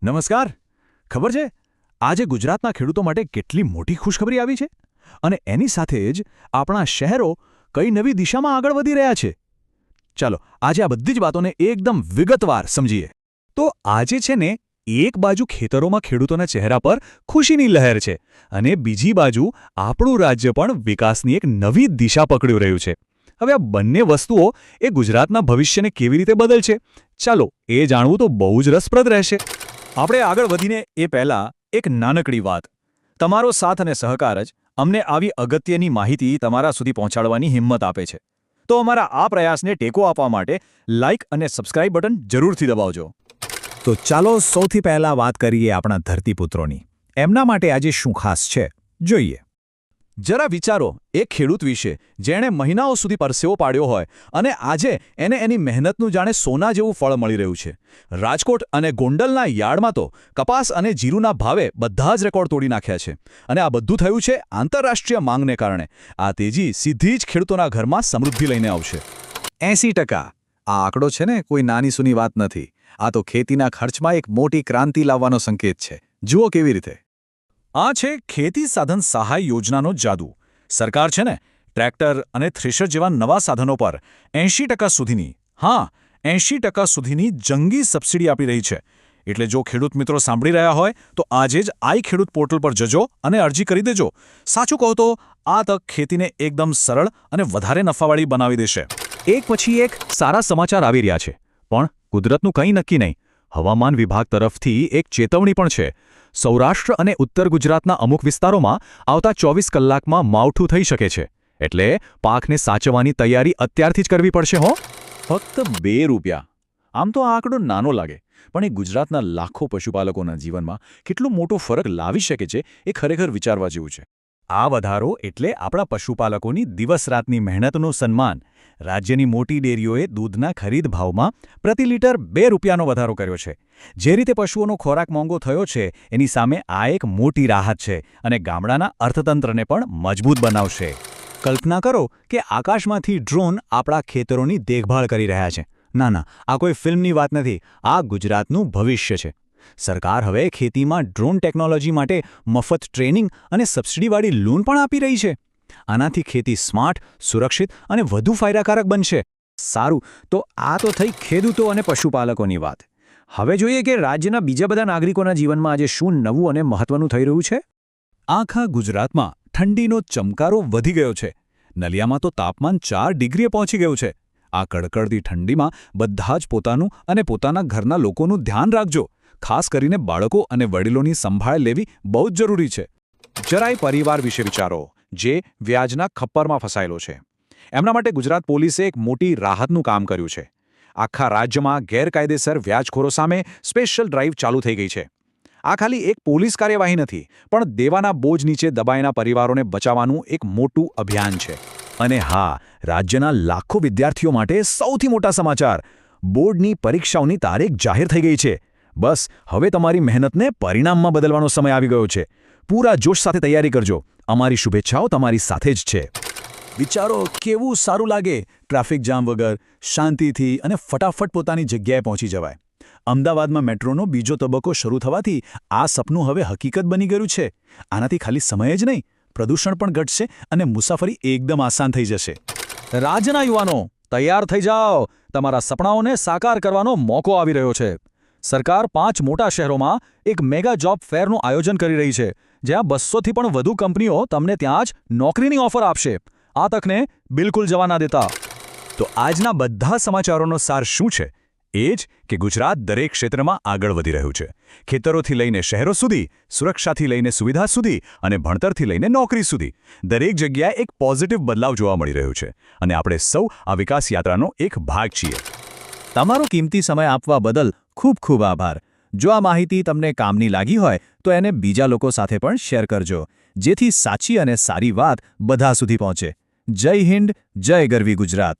નમસ્કાર. ખબર છે આજે ગુજરાતના ખેડૂતો માટે કેટલી મોટી ખુશખબરી આવી છે અને એની સાથે જ આપણા શહેરો કઈ નવી દિશામાં આગળ વધી રહ્યા છે. ચાલો આજે આ બધી જ વાતોને એકદમ વિગતવાર સમજીએ. તો આજે છે ને એક બાજુ ખેતરોમાં ખેડૂતોના ચહેરા પર ખુશીની લહેર છે અને બીજી બાજુ આપણું રાજ્ય પણ વિકાસની એક નવી દિશા પકડી રહ્યું છે. હવે આ બંને વસ્તુઓ એ ગુજરાતના ભવિષ્યને કેવી રીતે બદલશે, ચાલો એ જાણવું તો બહુ જ રસપ્રદ રહેશે. આપણે આગળ વધીને એ પહેલાં એક નાનકડી વાત. તમારો સાથ અને સહકાર જ અમને આવી અગત્યની માહિતી તમારા સુધી પહોંચાડવાની હિંમત આપે છે. તો અમારા આ પ્રયાસને ટેકો આપવા માટે લાઇક અને સબસ્ક્રાઇબ બટન જરૂરથી દબાવજો. તો ચાલો સૌથી પહેલાં વાત કરીએ આપણા ધરતીપુત્રોની. એમના માટે આજે શું ખાસ છે જોઈએ. જરા વિચારો એક ખેડૂત વિશે જેણે મહિનાઓ સુધી પરસેવો પાડ્યો હોય અને આજે એને એની મહેનતનું જાણે સોના જેવું ફળ મળી રહ્યું છે. રાજકોટ અને ગોંડલના યાર્ડમાં તો કપાસ અને જીરુના ભાવે બધા જ રેકોર્ડ તોડી નાખ્યા છે અને આ બધું થયું છે આંતરરાષ્ટ્રીય માંગને કારણે. આ તેજી સીધી જ ખેડૂતોના ઘરમાં સમૃદ્ધિ લઈને આવશે. 80%. આ આંકડો છે ને કોઈ નાની સૂની વાત નથી. આ તો ખેતીના ખર્ચમાં એક મોટી ક્રાંતિ લાવવાનો સંકેત છે. જુઓ કેવી રીતે. આ છે ખેતી સાધન સહાય યોજનાનો જાદુ. સરકાર છે ને ટ્રેક્ટર અને થ્રેશર જેવા નવા સાધનો પર 80% સુધીની 80% સુધીની જંગી સબસિડી આપી રહી છે. એટલે જો ખેડૂત મિત્રો સાંભળી રહ્યા હોય તો આજે જ આઈ ખેડૂત પોર્ટલ પર જજો અને અરજી કરી દેજો. સાચું કહો તો આ તક ખેતીને એકદમ સરળ અને વધારે નફાવાળી બનાવી દેશે. એક પછી એક સારા સમાચાર આવી રહ્યા છે, પણ કુદરતનું કંઈ નક્કી નહીં. હવામાન વિભાગ તરફથી એક ચેતવણી પણ છે. સૌરાષ્ટ્ર અને ઉત્તર ગુજરાતના અમુક વિસ્તારોમાં આવતા 24 કલાકમાં માવઠું થઈ શકે છે. એટલે પાકને સાચવવાની તૈયારી અત્યારથી જ કરવી પડશે. ફક્ત ₹2. આમ તો આ આંકડો નાનો લાગે, પણ એ ગુજરાતના લાખો પશુપાલકોના જીવનમાં કેટલો મોટો ફરક લાવી શકે છે એ ખરેખર વિચારવા જેવું છે. આ વધારો એટલે આપણા પશુપાલકોની દિવસ-રાતની મહેનતનું સન્માન. રાજ્યની મોટી ડેરીઓએ દૂધના ખરીદ ભાવમાં પ્રતિ લિટર ₹2નો વધારો કર્યો છે. જે રીતે પશુઓનો ખોરાક મોંઘો થયો છે એની સામે આ એક મોટી રાહત છે અને ગામડાના અર્થતંત્રને પણ મજબૂત બનાવશે. કલ્પના કરો કે આકાશમાંથી ડ્રોન આપણા ખેતરોની દેખભાળ કરી રહ્યા છે. ના, આ કોઈ ફિલ્મની વાત નથી. આ ગુજરાતનું ભવિષ્ય છે. સરકાર હવે ખેતીમાં ડ્રોન ટેકનોલોજી માટે મફત ટ્રેનિંગ અને સબસિડીવાળી લોન પણ આપી રહી છે. આનાથી ખેતી સ્માર્ટ, સુરક્ષિત અને વધુ ફાયદાકારક બનશે. સારું, તો આ તો થઈ ખેડૂતો અને પશુપાલકોની વાત. હવે જોઈએ કે રાજ્યના બીજા બધા નાગરિકોના જીવનમાં આજે શું નવું અને મહત્વનું થઈ રહ્યું છે. આખા ગુજરાતમાં ઠંડીનો ચમકારો વધી ગયો છે. નલિયામાં તો તાપમાન 4 ડિગ્રીએ પહોંચી ગયું છે. આ કડકડતી ઠંડીમાં બધા જ પોતાનું અને પોતાના ઘરના લોકોનું ધ્યાન રાખજો. ખાસ કરીને બાળકો અને વડીલોની સંભાળ લેવી બહુ જ જરૂરી છે. જરાય પરિવાર વિશે વિચારો, જે વ્યાજના ખપ્પરમાં ફસાયેલો છે. એમના માટે ગુજરાત પોલીસે એક મોટી રાહતનું કામ કર્યું છે. આખા રાજ્યમાં ગેરકાયદેસર વ્યાજખોરો સામે સ્પેશિયલ ડ્રાઇવ ચાલુ થઈ ગઈ છે. આ ખાલી એક પોલીસ કાર્યવાહી નથી, પણ દેવાના બોજ નીચે દબાયેલા પરિવારોને બચાવવાનું એક મોટું અભિયાન છે. અને હા, રાજ્યના લાખો વિદ્યાર્થીઓ માટે સૌથી મોટા સમાચાર. બોર્ડની પરીક્ષાઓની તારીખ જાહેર થઈ ગઈ છે. બસ હવે તમારી મહેનતને પરિણામમાં બદલવાનો સમય આવી ગયો છે. પૂરા જોશ સાથે તૈયારી કરજો. અમારી શુભેચ્છાઓ તમારી સાથે જ છે. વિચારો કેવું સારું લાગે ટ્રાફિક જામ વગર, શાંતિથી અને ફટાફટ પોતાની જગ્યાએ પહોંચી જવાય. અમદાવાદમાં મેટ્રોનો બીજો તબક્કો શરૂ થવાથી આ સપનું હવે હકીકત બની ગયું છે. આનાથી ખાલી સમય જ નહીં, પ્રદૂષણ પણ ઘટશે અને મુસાફરી એકદમ આસાન થઈ જશે. રાજ્યના યુવાનો તૈયાર થઈ જાઓ. તમારા સપનાઓને સાકાર કરવાનો મોકો આવી રહ્યો છે. સરકાર 5 મોટા શહેરોમાં એક મેગા જોબ ફેરનું આયોજન કરી રહી છે, જ્યાં 200થી પણ વધુ કંપનીઓ તમને ત્યાં જ નોકરીની ઓફર આપશે. આ તકને બિલકુલ જવા ના દેતા. તો આજના બધા સમાચારોનો સાર શું છે? એ જ કે ગુજરાત દરેક ક્ષેત્રમાં આગળ વધી રહ્યું છે. ખેતરોથી લઈને શહેરો સુધી, સુરક્ષાથી લઈને સુવિધા સુધી અને ભણતરથી લઈને નોકરી સુધી દરેક જગ્યાએ એક પોઝિટિવ બદલાવ જોવા મળી રહ્યો છે અને આપણે સૌ આ વિકાસ યાત્રાનો એક ભાગ છીએ. તમારો કિંમતી સમય આપવા બદલ ખૂબ ખૂબ આભાર. જો આ માહિતી તમને કામની લાગી હોય તો એને બીજા લોકો સાથે પણ શેર કરજો, જેથી સાચી અને સારી વાત બધા સુધી પહોંચે. જય હિન્દ, જય ગરવી ગુજરાત.